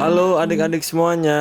Halo adik-adik semuanya.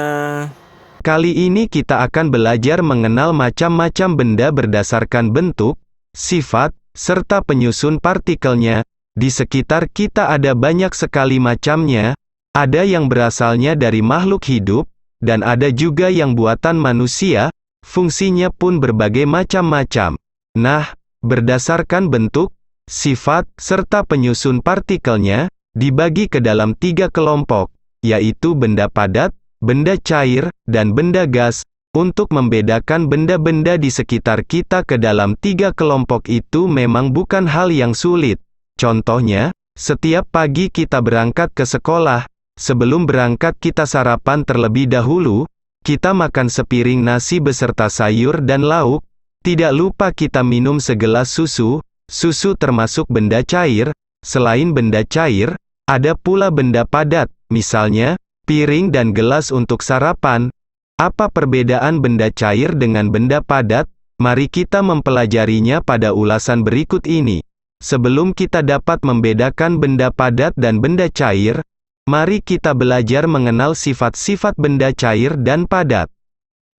Kali ini kita akan belajar mengenal macam-macam benda berdasarkan bentuk, sifat, serta penyusun partikelnya. Di sekitar kita ada banyak sekali macamnya, ada yang berasalnya dari makhluk hidup, dan ada juga yang buatan manusia, fungsinya pun berbagai macam-macam. Nah, berdasarkan bentuk, sifat, serta penyusun partikelnya, dibagi ke dalam 3 kelompok, yaitu benda padat, benda cair, dan benda gas. Untuk membedakan benda-benda di sekitar kita ke dalam 3 kelompok itu memang bukan hal yang sulit. Contohnya, setiap pagi kita berangkat ke sekolah. Sebelum berangkat kita sarapan terlebih dahulu, kita makan sepiring nasi beserta sayur dan lauk. Tidak lupa kita minum segelas susu. Susu termasuk benda cair. Selain benda cair, ada pula benda padat, misalnya piring dan gelas untuk sarapan. Apa perbedaan benda cair dengan benda padat? Mari kita mempelajarinya pada ulasan berikut ini. Sebelum kita dapat membedakan benda padat dan benda cair, mari kita belajar mengenal sifat-sifat benda cair dan padat.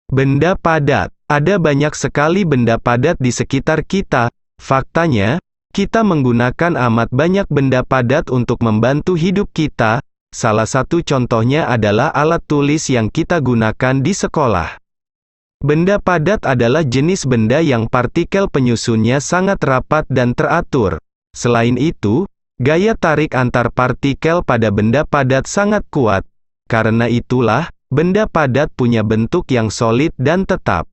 Benda padat. Ada banyak sekali benda padat di sekitar kita. Faktanya, kita menggunakan amat banyak benda padat untuk membantu hidup kita. Salah satu contohnya adalah alat tulis yang kita gunakan di sekolah. Benda padat adalah jenis benda yang partikel penyusunnya sangat rapat dan teratur. Selain itu, gaya tarik antar partikel pada benda padat sangat kuat. Karena itulah, benda padat punya bentuk yang solid dan tetap.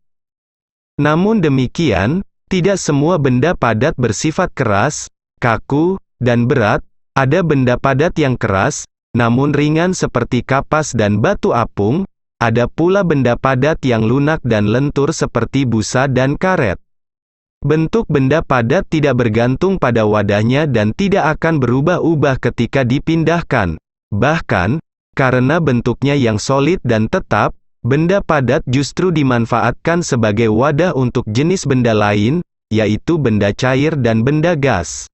Namun demikian, tidak semua benda padat bersifat keras, kaku, dan berat. Ada benda padat yang keras, namun ringan seperti kapas dan batu apung. Ada pula benda padat yang lunak dan lentur seperti busa dan karet. Bentuk benda padat tidak bergantung pada wadahnya dan tidak akan berubah-ubah ketika dipindahkan. Bahkan, karena bentuknya yang solid dan tetap, benda padat justru dimanfaatkan sebagai wadah untuk jenis benda lain, yaitu benda cair dan benda gas.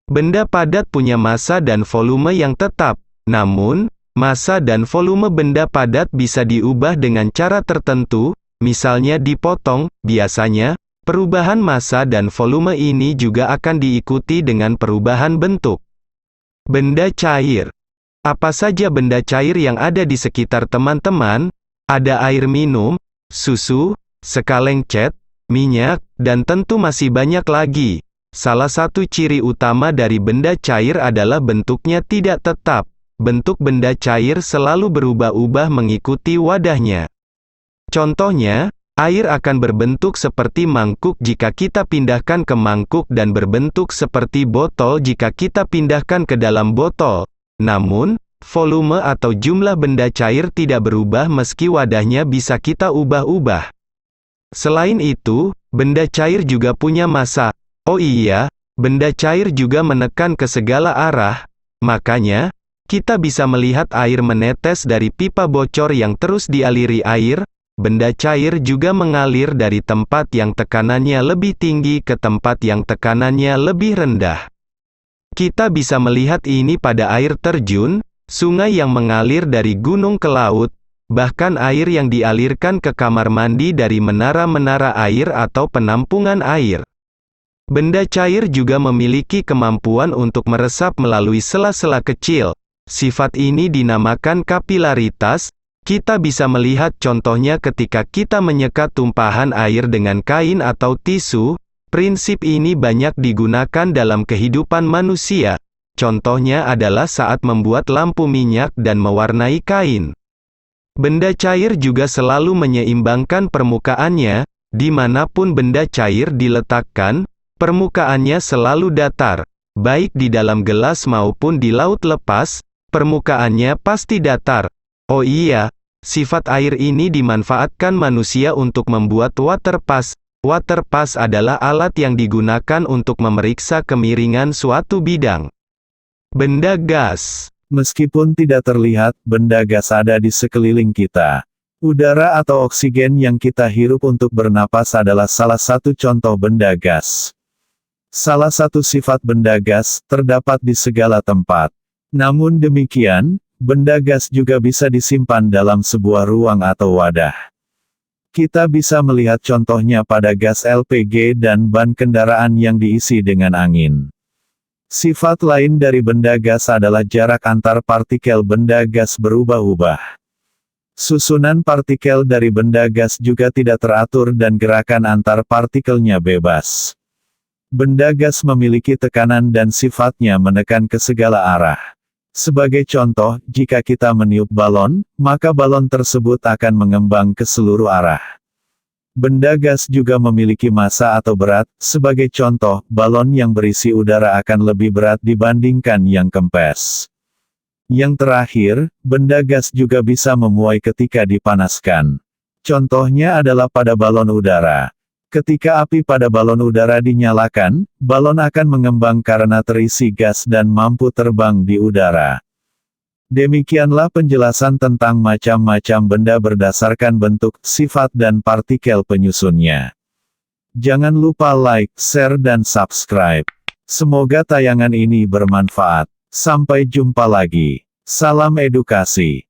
Benda padat punya massa dan volume yang tetap. Namun, massa dan volume benda padat bisa diubah dengan cara tertentu, misalnya dipotong. Biasanya, perubahan massa dan volume ini juga akan diikuti dengan perubahan bentuk. Benda cair. Apa saja benda cair yang ada di sekitar teman-teman? Ada air minum, susu, sekaleng cat, minyak, dan tentu masih banyak lagi. Salah satu ciri utama dari benda cair adalah bentuknya tidak tetap. Bentuk benda cair selalu berubah-ubah mengikuti wadahnya. Contohnya, air akan berbentuk seperti mangkuk jika kita pindahkan ke mangkuk dan berbentuk seperti botol jika kita pindahkan ke dalam botol. Namun, volume atau jumlah benda cair tidak berubah meski wadahnya bisa kita ubah-ubah. Selain itu, benda cair juga punya massa. Oh iya, benda cair juga menekan ke segala arah. Makanya, kita bisa melihat air menetes dari pipa bocor yang terus dialiri air. Benda cair juga mengalir dari tempat yang tekanannya lebih tinggi ke tempat yang tekanannya lebih rendah. Kita bisa melihat ini pada air terjun, sungai yang mengalir dari gunung ke laut, bahkan air yang dialirkan ke kamar mandi dari menara-menara air atau penampungan air. Benda cair juga memiliki kemampuan untuk meresap melalui sela-sela kecil. Sifat ini dinamakan kapilaritas. Kita bisa melihat contohnya ketika kita menyekat tumpahan air dengan kain atau tisu. Prinsip ini banyak digunakan dalam kehidupan manusia. Contohnya adalah saat membuat lampu minyak dan mewarnai kain. Benda cair juga selalu menyeimbangkan permukaannya. Dimanapun benda cair diletakkan, permukaannya selalu datar. Baik di dalam gelas maupun di laut lepas, permukaannya pasti datar. Oh iya, sifat air ini dimanfaatkan manusia untuk membuat waterpass. Waterpass adalah alat yang digunakan untuk memeriksa kemiringan suatu bidang. Benda gas. Meskipun tidak terlihat, benda gas ada di sekeliling kita. Udara atau oksigen yang kita hirup untuk bernapas adalah salah satu contoh benda gas. Salah satu sifat benda gas terdapat di segala tempat. Namun demikian, Benda gas juga bisa disimpan dalam sebuah ruang atau wadah. Kita bisa melihat contohnya pada gas LPG dan ban kendaraan yang diisi dengan angin. Sifat lain dari benda gas adalah jarak antar partikel benda gas berubah-ubah. Susunan partikel dari benda gas juga tidak teratur dan gerakan antar partikelnya bebas. Benda gas memiliki tekanan dan sifatnya menekan ke segala arah. Sebagai contoh, jika kita meniup balon, maka balon tersebut akan mengembang ke seluruh arah. Benda gas juga memiliki massa atau berat, sebagai contoh, balon yang berisi udara akan lebih berat dibandingkan yang kempes. Yang terakhir, benda gas juga bisa memuai ketika dipanaskan. Contohnya adalah pada balon udara. Ketika api pada balon udara dinyalakan, balon akan mengembang karena terisi gas dan mampu terbang di udara. Demikianlah penjelasan tentang macam-macam benda berdasarkan bentuk, sifat dan partikel penyusunnya. Jangan lupa like, share dan subscribe. Semoga tayangan ini bermanfaat. Sampai jumpa lagi. Salam edukasi.